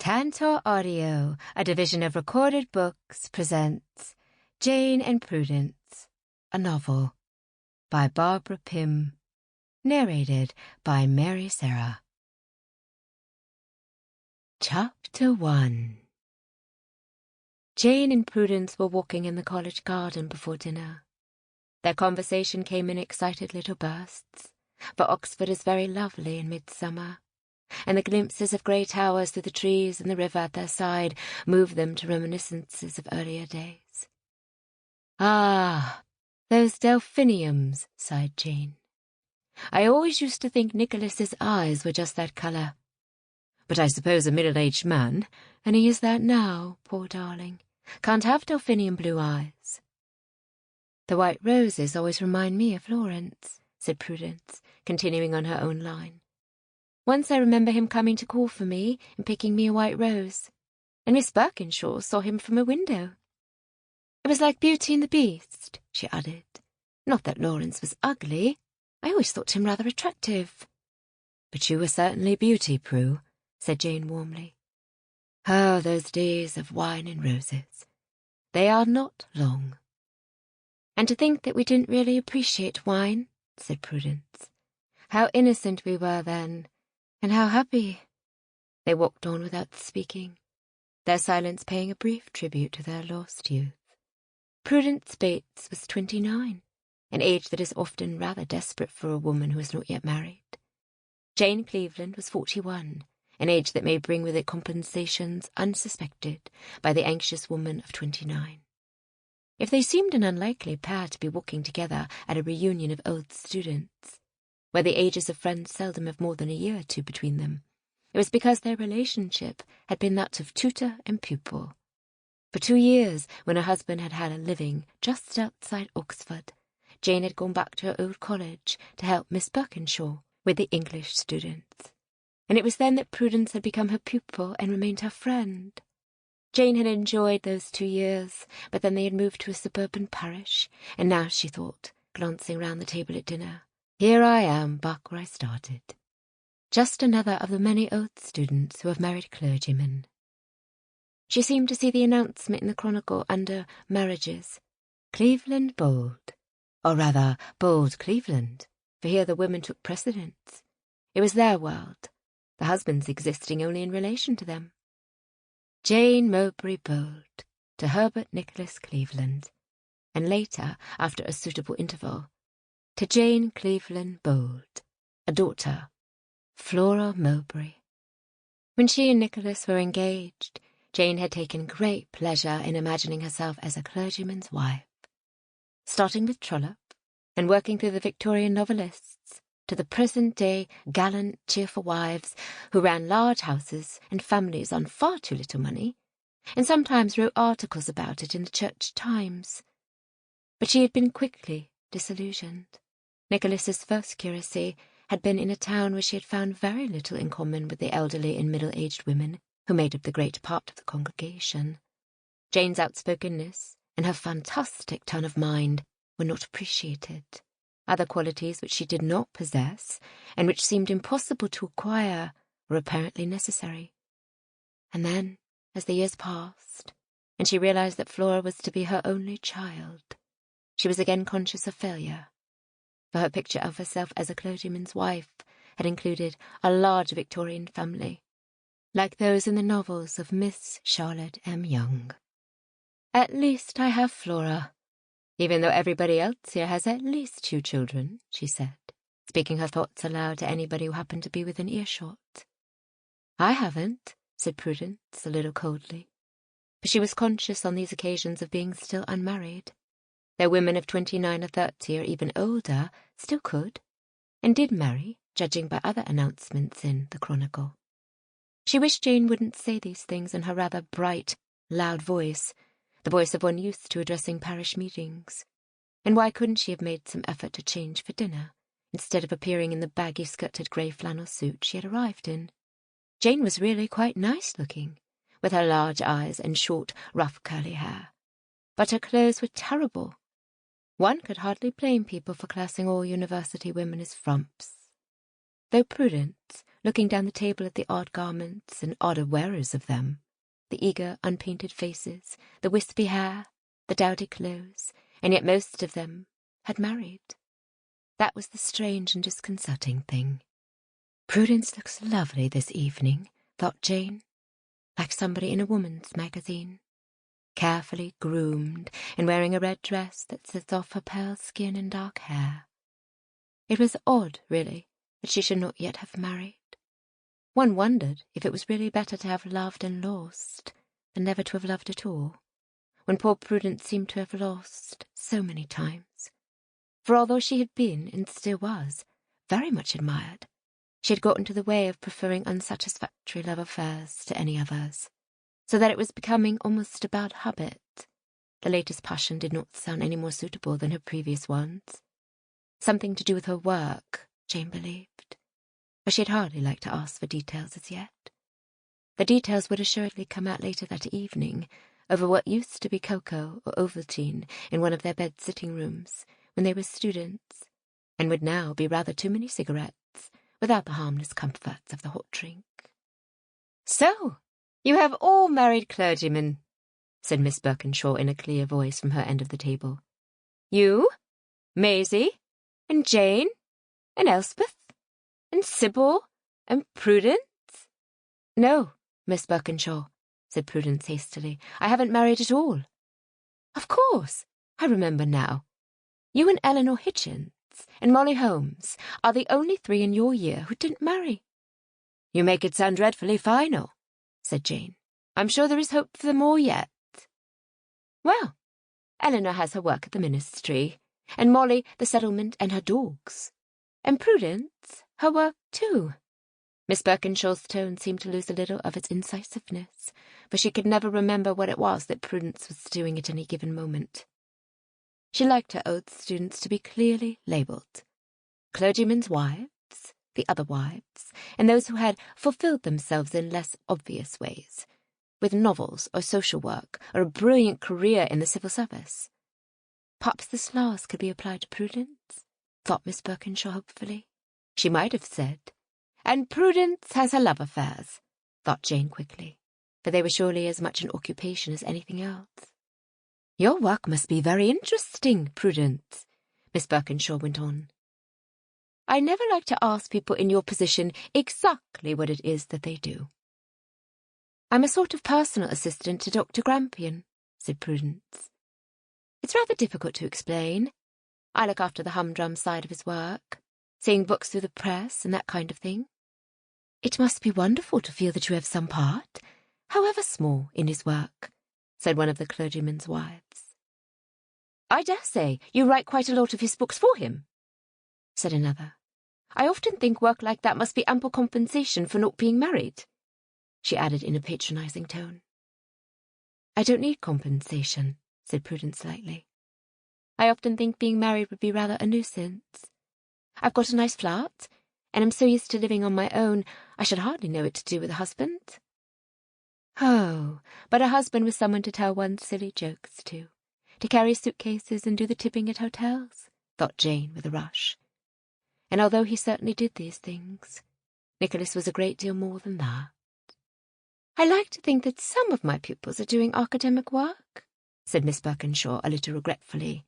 Tantor Audio, a division of Recorded Books, presents Jane and Prudence, a novel, by Barbara Pym, narrated by Mary Sarah. Chapter 1. Jane and Prudence were walking in the college garden before dinner. Their conversation came in excited little bursts, for Oxford is very lovely in midsummer, and the glimpses of grey towers through the trees and the river at their side moved them to reminiscences of earlier days. "Ah, those delphiniums," sighed Jane. "I always used to think Nicholas's eyes were just that colour. But I suppose a middle-aged man, and he is that now, poor darling, can't have delphinium blue eyes." "The white roses always remind me of Lawrence," said Prudence, continuing on her own line. "Once I remember him coming to call for me and picking me a white rose, and Miss Birkinshaw saw him from a window. It was like Beauty and the Beast," she added. "Not that Lawrence was ugly. I always thought him rather attractive." "But you were certainly Beauty, Prue," said Jane warmly. "Oh, those days of wine and roses. They are not long." "And to think that we didn't really appreciate wine," said Prudence. "How innocent we were then, and how happy." They walked on without speaking, their silence paying a brief tribute to their lost youth. Prudence Bates was 29, an age that is often rather desperate for a woman who is not yet married. Jane Cleveland was 41, an age that may bring with it compensations unsuspected by the anxious woman of 29. If they seemed an unlikely pair to be walking together at a reunion of old students, where the ages of friends seldom have more than a year or two between them, it was because their relationship had been that of tutor and pupil. For 2 years, when her husband had had a living just outside Oxford, Jane had gone back to her old college to help Miss Birkinshaw with the English students, and it was then that Prudence had become her pupil and remained her friend. Jane had enjoyed those 2 years, but then they had moved to a suburban parish, and now she thought, glancing round the table at dinner, "Here I am, back where I started. Just another of the many old students who have married clergymen." She seemed to see the announcement in the Chronicle under marriages, "Cleveland bold," or rather bold Cleveland, for here the women took precedence. It was their world, the husbands existing only in relation to them. Jane Mowbray Bold to Herbert Nicholas Cleveland, and later, after a suitable interval, to Jane Cleveland Bold, a daughter, Flora Mowbray. When she and Nicholas were engaged, Jane had taken great pleasure in imagining herself as a clergyman's wife, starting with Trollope and working through the Victorian novelists to the present-day gallant, cheerful wives who ran large houses and families on far too little money, and sometimes wrote articles about it in the Church Times. But she had been quickly disillusioned. Nicholas's first curacy had been in a town where she had found very little in common with the elderly and middle-aged women who made up the great part of the congregation. Jane's outspokenness and her fantastic turn of mind were not appreciated. Other qualities which she did not possess, and which seemed impossible to acquire, were apparently necessary. And then, as the years passed, and she realized that Flora was to be her only child, she was again conscious of failure, for her picture of herself as a clergyman's wife had included a large Victorian family, like those in the novels of Miss Charlotte M. Young. "At least I have Flora, even though everybody else here has at least 2 children," she said, speaking her thoughts aloud to anybody who happened to be within earshot. "I haven't," said Prudence, a little coldly, for she was conscious on these occasions of being still unmarried, though women of 29 or 30 or even older still could, and did marry, judging by other announcements in the Chronicle. She wished Jane wouldn't say these things in her rather bright, loud voice, the voice of one used to addressing parish meetings. And why couldn't she have made some effort to change for dinner, instead of appearing in the baggy-skirted grey flannel suit she had arrived in? Jane was really quite nice-looking, with her large eyes and short, rough, curly hair. But her clothes were terrible. One could hardly blame people for classing all university women as frumps, though Prudence, looking down the table at the odd garments and odder wearers of them, the eager, unpainted faces, the wispy hair, the dowdy clothes, and yet most of them had married. That was the strange and disconcerting thing. Prudence looks lovely this evening, thought Jane, like somebody in a woman's magazine, carefully groomed and wearing a red dress that sets off her pale skin and dark hair. It was odd, really, that she should not yet have married. One wondered if it was really better to have loved and lost than never to have loved at all, when poor Prudence seemed to have lost so many times. For although she had been, and still was, very much admired, she had got into the way of preferring unsatisfactory love affairs to any others, so that it was becoming almost a bad habit. The latest passion did not sound any more suitable than her previous ones. Something to do with her work, Jane believed, but she had hardly liked to ask for details as yet. The details would assuredly come out later that evening, over what used to be cocoa or Ovaltine in one of their bed-sitting rooms when they were students, and would now be rather too many cigarettes, without the harmless comforts of the hot drink. "So, you have all married clergymen," said Miss Birkinshaw in a clear voice from her end of the table. "You, Maisie, and Jane, and Elspeth, and Sybil, and Prudence?" "No, Miss Birkinshaw," said Prudence hastily. "I haven't married at all." "Of course, I remember now. You and Eleanor Hitchens and Molly Holmes are the only three in your year who didn't marry." "You make it sound dreadfully final," said Jane. "I'm sure there is hope for them all yet." "Well, Eleanor has her work at the ministry, and Molly the settlement and her dogs, and Prudence her work too." Miss Birkinshaw's tone seemed to lose a little of its incisiveness, for she could never remember what it was that Prudence was doing at any given moment. She liked her old students to be clearly labelled: clergymen's wives, the other wives, and those who had fulfilled themselves in less obvious ways, with novels or social work or a brilliant career in the civil service. Perhaps this last could be applied to Prudence, thought Miss Birkinshaw hopefully. She might have said, "And Prudence has her love affairs," thought Jane quickly, for they were surely as much an occupation as anything else. "Your work must be very interesting, Prudence," Miss Birkinshaw went on. "I never like to ask people in your position exactly what it is that they do." "I'm a sort of personal assistant to Dr. Grampian," said Prudence. "It's rather difficult to explain. I look after the humdrum side of his work, seeing books through the press and that kind of thing." "It must be wonderful to feel that you have some part, however small, in his work," said one of the clergyman's wives. "I dare say you write quite a lot of his books for him," said another. "I often think work like that must be ample compensation for not being married," she added in a patronising tone. "I don't need compensation," said Prudence lightly. "I often think being married would be rather a nuisance. I've got a nice flat, and I'm so used to living on my own I should hardly know what to do with a husband." Oh, but a husband was someone to tell one's silly jokes to carry suitcases and do the tipping at hotels, thought Jane with a rush. And although he certainly did these things, Nicholas was a great deal more than that. "I like to think that some of my pupils are doing academic work," said Miss Birkinshaw a little regretfully,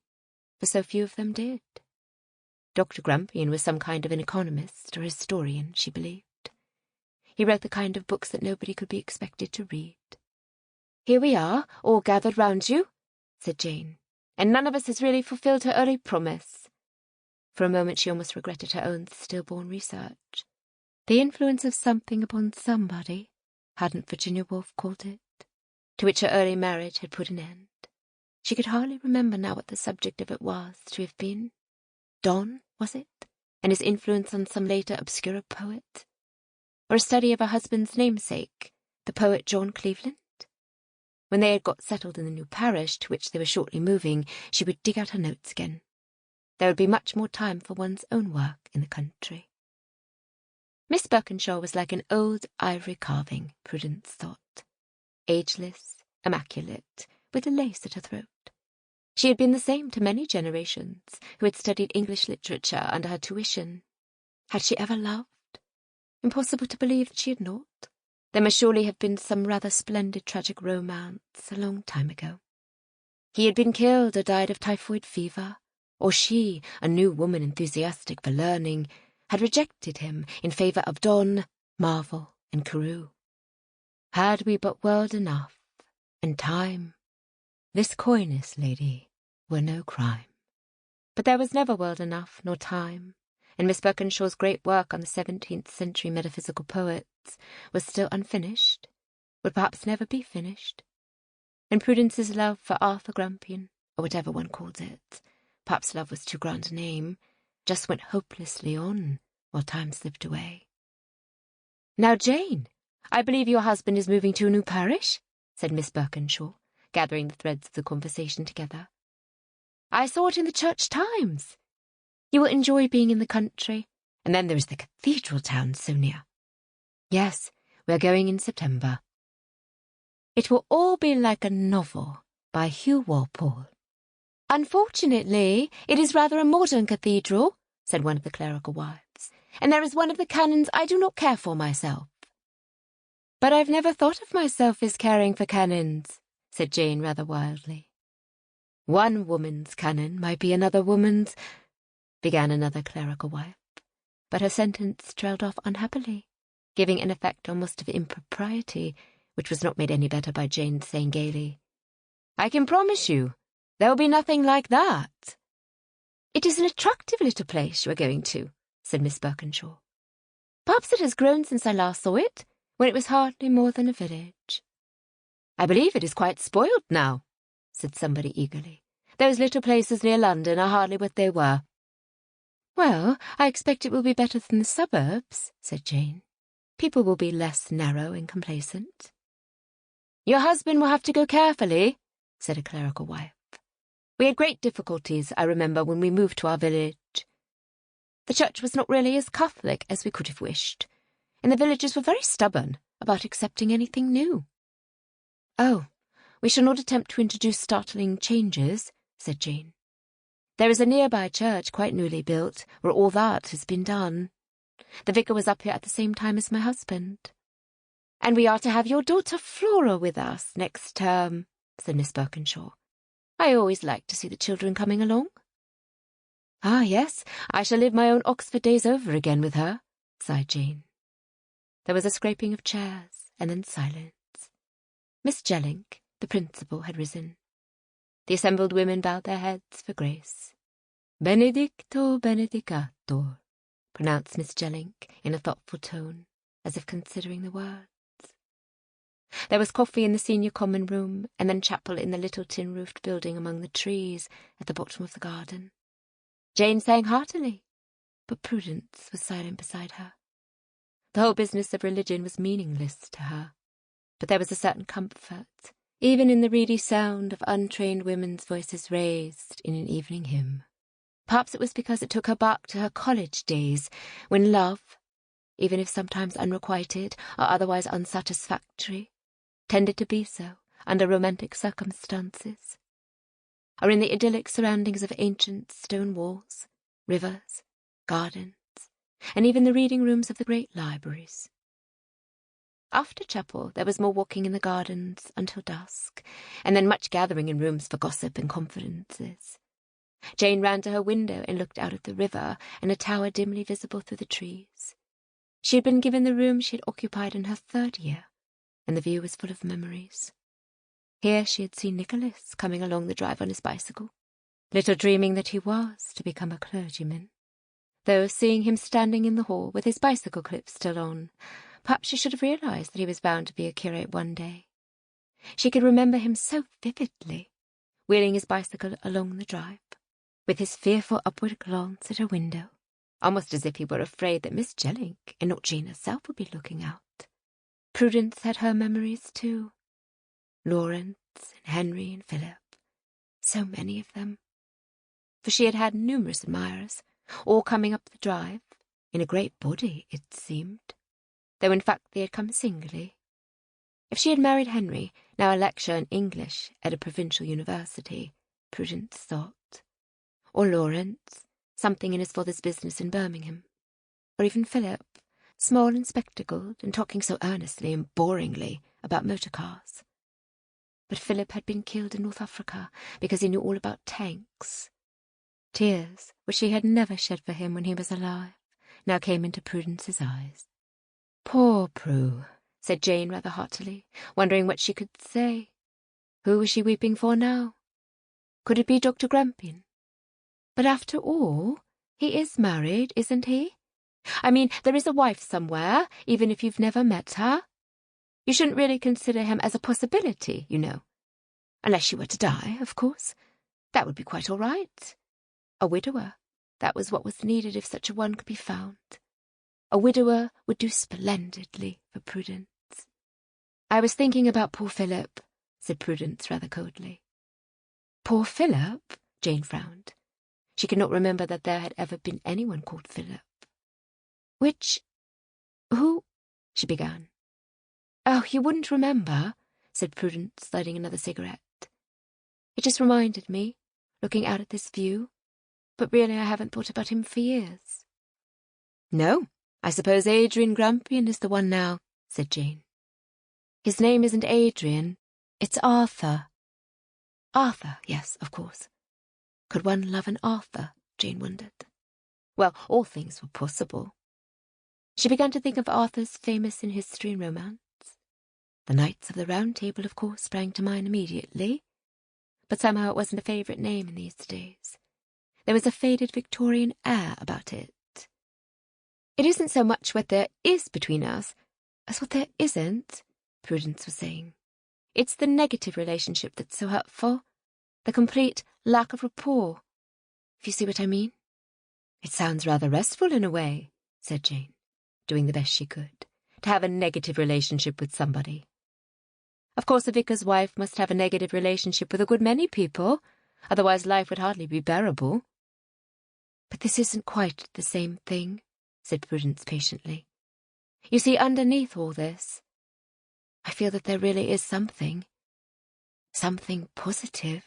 for so few of them did. Dr. Grampian was some kind of an economist or historian, she believed. He wrote the kind of books that nobody could be expected to read. "Here we are, all gathered round you," said Jane, "and none of us has really fulfilled her early promise." For a moment she almost regretted her own stillborn research. The influence of something upon somebody, hadn't Virginia Woolf called it, to which her early marriage had put an end. She could hardly remember now what the subject of it was to have been. Donne, was it? And his influence on some later obscure poet? Or a study of her husband's namesake, the poet John Cleveland? When they had got settled in the new parish to which they were shortly moving, she would dig out her notes again. There would be much more time for one's own work in the country. Miss Birkinshaw was like an old ivory carving, Prudence thought, ageless, immaculate, with a lace at her throat. She had been the same to many generations who had studied English literature under her tuition. Had she ever loved? Impossible to believe that she had not. There must surely have been some rather splendid tragic romance a long time ago. He had been killed or died of typhoid fever, or she, a new woman enthusiastic for learning, had rejected him in favour of Donne, Marvel, and Carew. Had we but world enough, and time, this coyness, lady, were no crime. But there was never world enough, nor time, and Miss Birkinshaw's great work on the 17th century metaphysical poets was still unfinished, would perhaps never be finished. And Prudence's love for Arthur Grampian, or whatever one called it, perhaps love was too grand a name, just went hopelessly on while time slipped away. "Now, Jane, I believe your husband is moving to a new parish?" said Miss Birkinshaw, gathering the threads of the conversation together. "I saw it in the Church Times. You will enjoy being in the country, and then there is the cathedral town so near." "Yes, we are going in September." "It will all be like a novel by Hugh Walpole." "Unfortunately, it is rather a modern cathedral," said one of the clerical wives, "and there is one of the canons I do not care for myself." "But I've never thought of myself as caring for canons," said Jane rather wildly. "One woman's canon might be another woman's," began another clerical wife, but her sentence trailed off unhappily, giving an effect almost of impropriety, which was not made any better by Jane saying gaily, "I can promise you, there will be nothing like that." "It is an attractive little place you are going to," said Miss Birkinshaw. "Perhaps it has grown since I last saw it, when it was hardly more than a village." "I believe it is quite spoiled now," said somebody eagerly. "Those little places near London are hardly what they were." "Well, I expect it will be better than the suburbs," said Jane. "People will be less narrow and complacent." "Your husband will have to go carefully," said a clerical wife. "We had great difficulties, I remember, when we moved to our village. The church was not really as Catholic as we could have wished, and the villagers were very stubborn about accepting anything new." "Oh, we shall not attempt to introduce startling changes," said Jane. "There is a nearby church quite newly built, where all that has been done. The vicar was up here at the same time as my husband." "And we are to have your daughter Flora with us next term," said Miss Birkinshaw. "I always like to see the children coming along." "Ah, yes, I shall live my own Oxford days over again with her," sighed Jane. There was a scraping of chairs, and then silence. Miss Jellink, the principal, had risen. The assembled women bowed their heads for grace. "Benedicto benedicator," pronounced Miss Jellink in a thoughtful tone, as if considering the words. There was coffee in the senior common room, and then chapel in the little tin-roofed building among the trees at the bottom of the garden. Jane sang heartily, but Prudence was silent beside her. The whole business of religion was meaningless to her, but there was a certain comfort, even in the reedy sound of untrained women's voices raised in an evening hymn. Perhaps it was because it took her back to her college days, when love, even if sometimes unrequited or otherwise unsatisfactory, tended to be so under romantic circumstances, or in the idyllic surroundings of ancient stone walls, rivers, gardens, and even the reading rooms of the great libraries. After chapel there was more walking in the gardens until dusk, and then much gathering in rooms for gossip and confidences. Jane ran to her window and looked out at the river and a tower dimly visible through the trees. She had been given the room she had occupied in her 3rd year, and the view was full of memories. Here she had seen Nicholas coming along the drive on his bicycle, little dreaming that he was to become a clergyman, though seeing him standing in the hall with his bicycle clip still on, perhaps she should have realized that he was bound to be a curate one day. She could remember him so vividly, wheeling his bicycle along the drive, with his fearful upward glance at her window, almost as if he were afraid that Miss Jellink and not Jane herself would be looking out. Prudence had her memories too. Lawrence and Henry and Philip, so many of them. For she had had numerous admirers, all coming up the drive, in a great body, it seemed, though in fact they had come singly. If she had married Henry, now a lecturer in English at a provincial university, Prudence thought, or Lawrence, something in his father's business in Birmingham, or even Philip, small and spectacled, and talking so earnestly and boringly about motor cars. But Philip had been killed in North Africa because he knew all about tanks. Tears, which she had never shed for him when he was alive, now came into Prudence's eyes. "Poor Prue," said Jane rather heartily, wondering what she could say. Who was she weeping for now? Could it be Dr. Grampian? But after all, he is married, isn't he? I mean, there is a wife somewhere, even if you've never met her. You shouldn't really consider him as a possibility, you know. Unless you were to die, of course. That would be quite all right. A widower, that was what was needed if such a one could be found. A widower would do splendidly for Prudence. "I was thinking about poor Philip," said Prudence rather coldly. "Poor Philip?" Jane frowned. She could not remember that there had ever been anyone called Philip. Who? She began. "Oh, you wouldn't remember," said Prudence, lighting another cigarette. "It just reminded me, looking out at this view. But really I haven't thought about him for years." "No, I suppose Adrian Grampian is the one now," said Jane. "His name isn't Adrian, it's Arthur." Arthur, yes, of course. Could one love an Arthur, Jane wondered. Well, all things were possible. She began to think of Arthurs famous in history and romance. The Knights of the Round Table, of course, sprang to mind immediately, but somehow it wasn't a favourite name in these days. There was a faded Victorian air about it. "It isn't so much what there is between us as what there isn't," Prudence was saying. "It's the negative relationship that's so hurtful, the complete lack of rapport, if you see what I mean." "It sounds rather restful in a way," said Jane, doing the best she could, to have a negative relationship with somebody. "Of course a vicar's wife must have a negative relationship with a good many people, otherwise life would hardly be bearable." "But this isn't quite the same thing," said Prudence patiently. "You see, underneath all this, I feel that there really is something positive."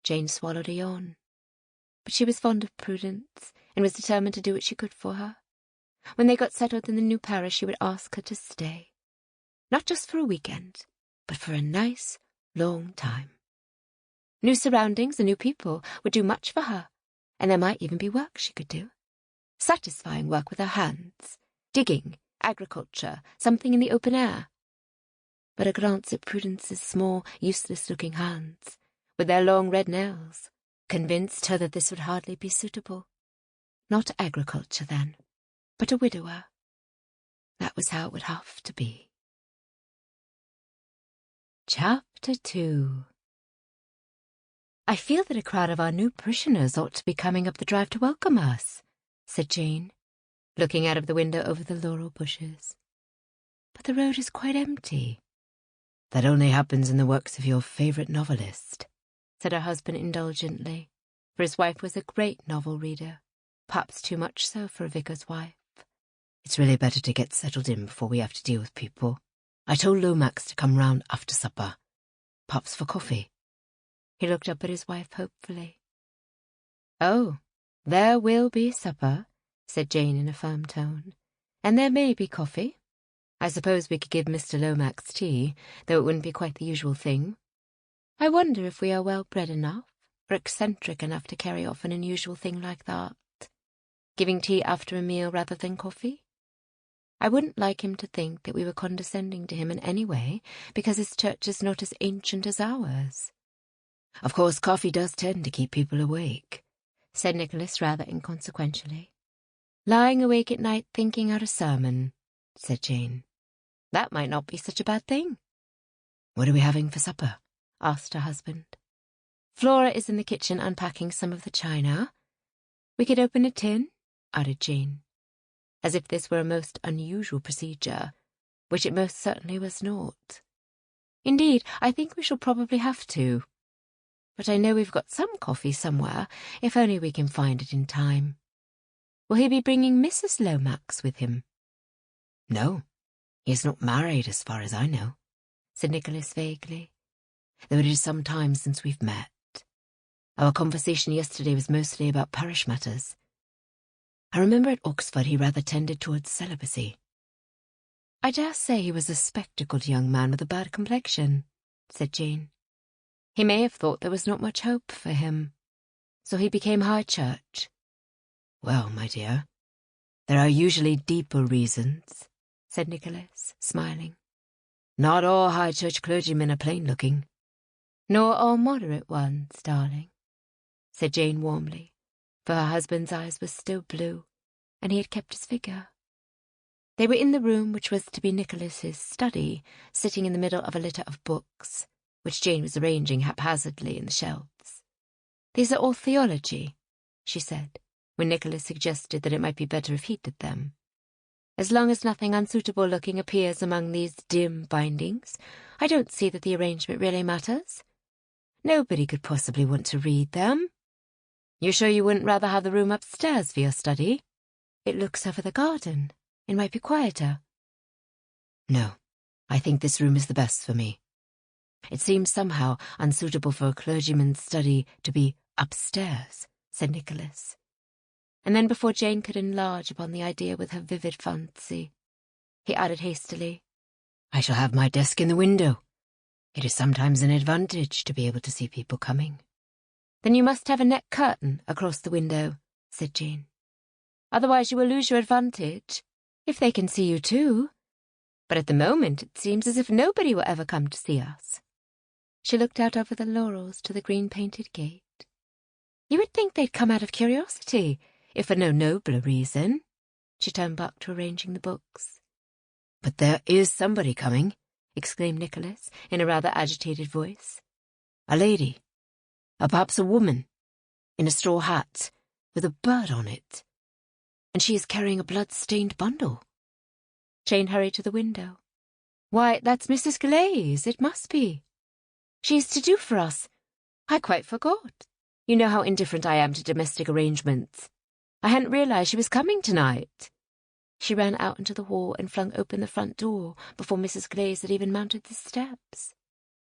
Jane swallowed a yawn. But she was fond of Prudence, and was determined to do what she could for her. When they got settled in the new parish, she would ask her to stay. Not just for a weekend, but for a nice, long time. New surroundings and new people would do much for her, and there might even be work she could do. Satisfying work with her hands, digging, agriculture, something in the open air. But a glance at Prudence's small, useless-looking hands, with their long red nails, convinced her that this would hardly be suitable. Not agriculture, then, but a widower. That was how it would have to be. Chapter 2. "I feel that a crowd of our new parishioners ought to be coming up the drive to welcome us," said Jane, looking out of the window over the laurel bushes. "But the road is quite empty." "That only happens in the works of your favourite novelist," said her husband indulgently, for his wife was a great novel reader, perhaps too much so for a vicar's wife. "It's really better to get settled in before we have to deal with people. I told Lomax to come round after supper, perhaps for coffee." He looked up at his wife hopefully. "Oh, there will be supper," said Jane in a firm tone, "and there may be coffee. I suppose we could give Mr. Lomax tea, though it wouldn't be quite the usual thing. I wonder if we are well bred enough, or eccentric enough to carry off an unusual thing like that. Giving tea after a meal rather than coffee? I wouldn't like him to think that we were condescending to him in any way, because his church is not as ancient as ours." "Of course coffee does tend to keep people awake," said Nicholas rather inconsequentially. "Lying awake at night thinking out a sermon," said Jane. "That might not be such a bad thing." "What are we having for supper?" asked her husband. "Flora is in the kitchen unpacking some of the china. We could open a tin," added Jane, as if this were a most unusual procedure, which it most certainly was not. "Indeed, I think we shall probably have to. But I know we've got some coffee somewhere, if only we can find it in time. Will he be bringing Mrs. Lomax with him?" "No, he is not married as far as I know," said Nicholas vaguely, "though it is some time since we've met. Our conversation yesterday was mostly about parish matters. I remember at Oxford he rather tended towards celibacy. I dare say he was a spectacled young man with a bad complexion, said Jane. He may have thought there was not much hope for him, so he became high church. Well, my dear, there are usually deeper reasons, said Nicholas, smiling. Not all high church clergymen are plain-looking. Nor all moderate ones, darling, said Jane warmly, for her husband's eyes were still blue, and he had kept his figure. They were in the room which was to be Nicholas's study, sitting in the middle of a litter of books, which Jane was arranging haphazardly in the shelves. These are all theology, she said, when Nicholas suggested that it might be better if he did them. As long as nothing unsuitable-looking appears among these dim bindings, I don't see that the arrangement really matters. Nobody could possibly want to read them. You're sure you wouldn't rather have the room upstairs for your study? It looks over the garden. It might be quieter. No, I think this room is the best for me. It seems somehow unsuitable for a clergyman's study to be upstairs, said Nicholas. And then before Jane could enlarge upon the idea with her vivid fancy, he added hastily, I shall have my desk in the window. It is sometimes an advantage to be able to see people coming. Then you must have a net curtain across the window, said Jane. Otherwise you will lose your advantage, if they can see you too. But at the moment it seems as if nobody will ever come to see us. She looked out over the laurels to the green-painted gate. You would think they'd come out of curiosity, if for no nobler reason. She turned back to arranging the books. But there is somebody coming, exclaimed Nicholas in a rather agitated voice. A lady, or perhaps a woman, in a straw hat, with a bird on it. And she is carrying a blood-stained bundle. Jane hurried to the window. Why, that's Mrs. Glaze, it must be. She is to do for us. I quite forgot. You know how indifferent I am to domestic arrangements. I hadn't realized she was coming tonight. She ran out into the hall and flung open the front door before Mrs. Glaze had even mounted the steps.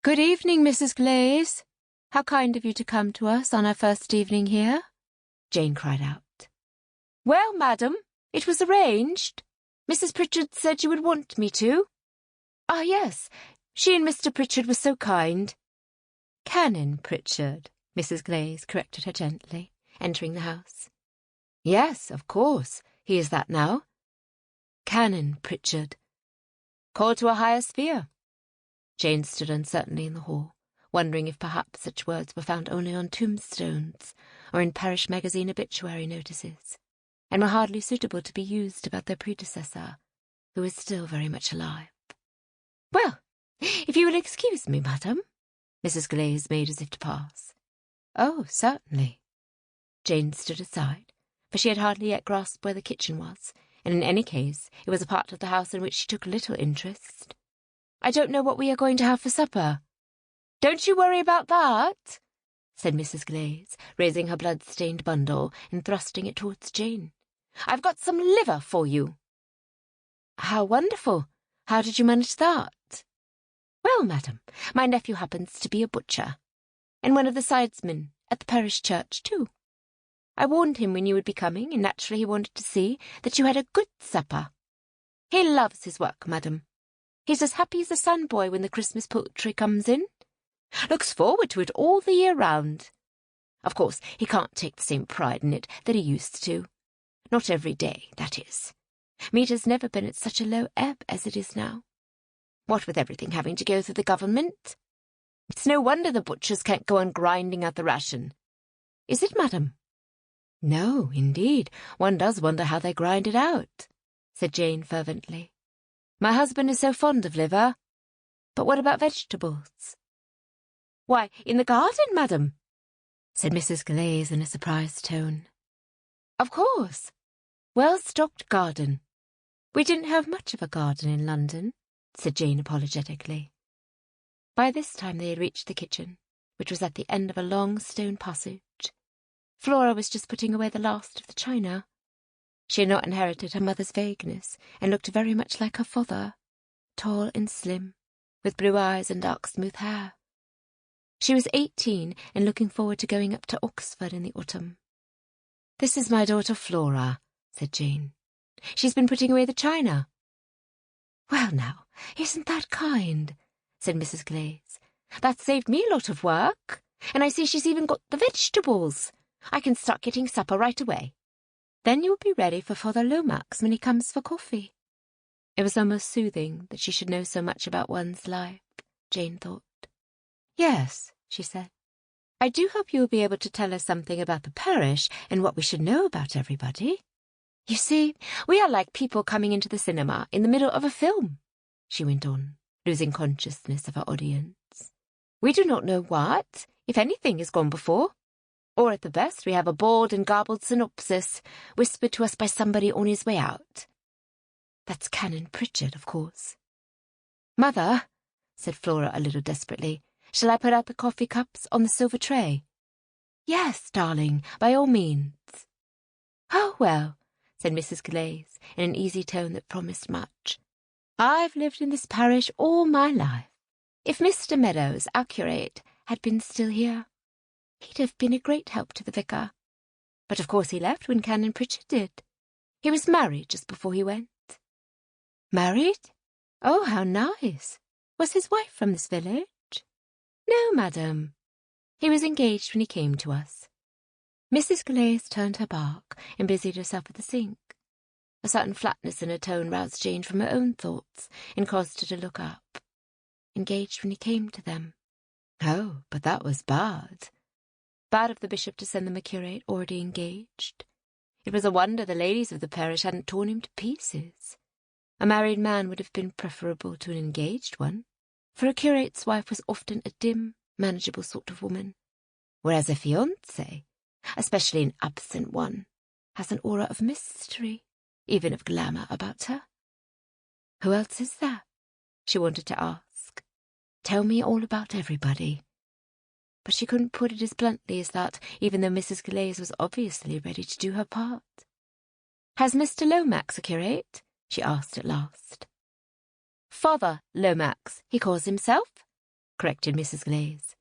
Good evening, Mrs. Glaze. How kind of you to come to us on our first evening here, Jane cried out. Well, madam, it was arranged. Mrs. Pritchard said you would want me to. Ah, yes, she and Mr. Pritchard were so kind. Canon Pritchard, Mrs. Glaze corrected her gently, entering the house. Yes, of course, he is that now. Canon Pritchard. Called to a higher sphere. Jane stood uncertainly in the hall, wondering if perhaps such words were found only on tombstones or in parish magazine obituary notices, and were hardly suitable to be used about their predecessor, who is still very much alive. Well, if you will excuse me, madam, Mrs. Glaze made as if to pass. Oh, certainly. Jane stood aside, for she had hardly yet grasped where the kitchen was, and in any case it was a part of the house in which she took little interest. I don't know what we are going to have for supper. Don't you worry about that, said Mrs. Glaze, raising her blood-stained bundle and thrusting it towards Jane. I've got some liver for you. How wonderful! How did you manage that? Well, madam, my nephew happens to be a butcher, and one of the sidesmen at the parish church, too. I warned him when you would be coming, and naturally he wanted to see that you had a good supper. He loves his work, madam. He's as happy as a sun-boy when the Christmas poultry comes in. Looks forward to it all the year round. Of course, he can't take the same pride in it that he used to. Not every day, that is. Meat has never been at such a low ebb as it is now. What with everything having to go through the government? It's no wonder the butchers can't go on grinding out the ration. Is it, madam? No, indeed, one does wonder how they grind it out, said Jane fervently. My husband is so fond of liver. But what about vegetables? Why, in the garden, madam, said Mrs. Glaze in a surprised tone. Of course. Well-stocked garden. We didn't have much of a garden in London, said Jane apologetically. By this time they had reached the kitchen, which was at the end of a long stone passage. Flora was just putting away the last of the china. She had not inherited her mother's vagueness, and looked very much like her father, tall and slim, with blue eyes and dark smooth hair. She was 18 and looking forward to going up to Oxford in the autumn. This is my daughter Flora, said Jane. "She's been putting away the china." "Well now, isn't that kind?" said Mrs. Glaze. "That's saved me a lot of work, and I see she's even got the vegetables. I can start getting supper right away. Then you'll be ready for Father Lomax when he comes for coffee." It was almost soothing that she should know so much about one's life, Jane thought. "Yes," she said. "I do hope you will be able to tell us something about the parish and what we should know about everybody. You see, we are like people coming into the cinema in the middle of a film," she went on, losing consciousness of her audience. "We do not know what, if anything, has gone before. Or at the best we have a bald and garbled synopsis, whispered to us by somebody on his way out. That's Canon Pritchard, of course." "Mother," said Flora a little desperately, "shall I put out the coffee cups on the silver tray?" "Yes, darling, by all means." "Oh, well," said Mrs. Glaze, in an easy tone that promised much. "I've lived in this parish all my life. If Mr. Meadows, our curate, had been still here, he'd have been a great help to the vicar. But of course he left when Canon Pritchard did. He was married just before he went." "Married? Oh, how nice. Was his wife from this village?" "No, madam. He was engaged when he came to us." Mrs. Glaze turned her bark and busied herself at the sink. A certain flatness in her tone roused Jane from her own thoughts and caused her to look up. Engaged when he came to them. Oh, but that was bad. Bad of the bishop to send them a curate already engaged. It was a wonder the ladies of the parish hadn't torn him to pieces. A married man would have been preferable to an engaged one, for a curate's wife was often a dim, manageable sort of woman, whereas a fiancé, especially an absent one, has an aura of mystery, even of glamour about her. "Who else is there?" she wanted to ask. "Tell me all about everybody." But she couldn't put it as bluntly as that, even though Mrs. Glaze was obviously ready to do her part. "Has Mr. Lomax a curate?" she asked at last. "Father Lomax, he calls himself," corrected Mrs. Glaze.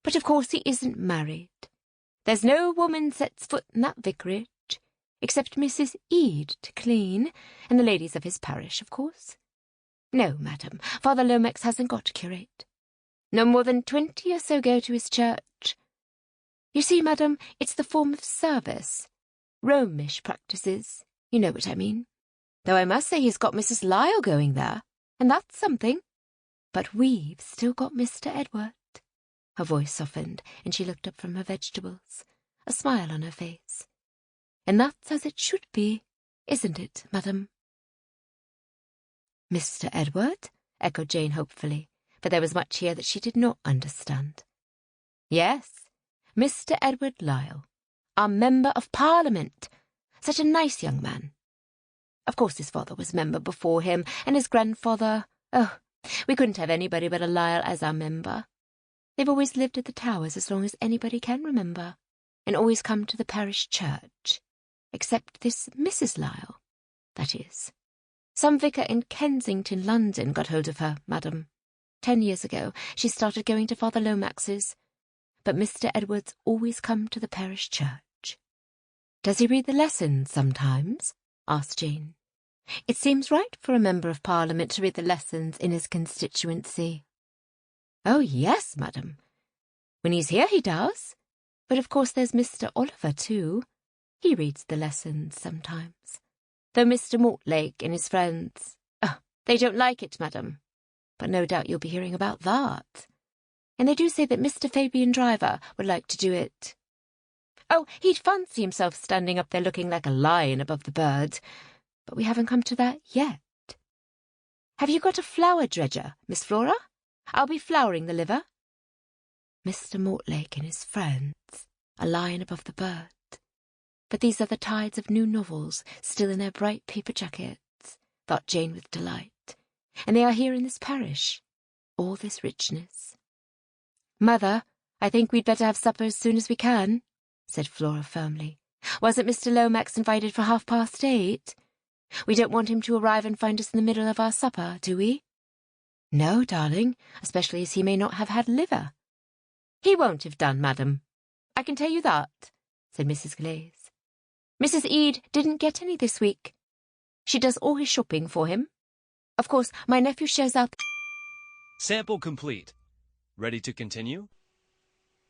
"But of course he isn't married. There's no woman sets foot in that vicarage, except Mrs. Ede to clean, and the ladies of his parish, of course. No, madam, Father Lomax hasn't got a curate. No more than 20 or so go to his church. You see, madam, it's the form of service. Romish practices, you know what I mean. Though I must say he's got Mrs. Lyle going there, and that's something. But we've still got Mr. Edward." Her voice softened, and she looked up from her vegetables, a smile on her face. "And that's as it should be, isn't it, madam?" "Mr. Edward?" echoed Jane hopefully, for there was much here that she did not understand. "Yes, Mr. Edward Lyle, our Member of Parliament. Such a nice young man. Of course his father was member before him, and his grandfather. Oh, we couldn't have anybody but a Lyle as our member. They've always lived at the Towers as long as anybody can remember, and always come to the parish church, except this Mrs. Lyle, that is. Some vicar in Kensington, London, got hold of her, madam. 10 years ago she started going to Father Lomax's, but Mr. Edward's always come to the parish church." "Does he read the lessons sometimes?" asked Jane. "It seems right for a Member of Parliament to read the lessons in his constituency." "Oh, yes, madam. When he's here he does. But of course there's Mr. Oliver, too. He reads the lessons sometimes. Though Mr. Mortlake and his friends, they don't like it, madam. But no doubt you'll be hearing about that. And they do say that Mr. Fabian Driver would like to do it. Oh, he'd fancy himself standing up there looking like a lion above the birds. But we haven't come to that yet. Have you got a flower dredger, Miss Flora? I'll be flouring the liver." Mr. Mortlake and his friends, a lion above the birds. But these are the tides of new novels, still in their bright paper jackets, thought Jane with delight. And they are here in this parish. All this richness. "Mother, I think we'd better have supper as soon as we can," said Flora firmly. "Wasn't Mr. Lomax invited for 8:30? We don't want him to arrive and find us in the middle of our supper, do we?" "No, darling, especially as he may not have had liver." "He won't have done, madam. I can tell you that," said Mrs. Glaze. Mrs. Ede didn't get any this week. She does all his shopping for him. Of course, my nephew shows up. Sample complete. Ready to continue?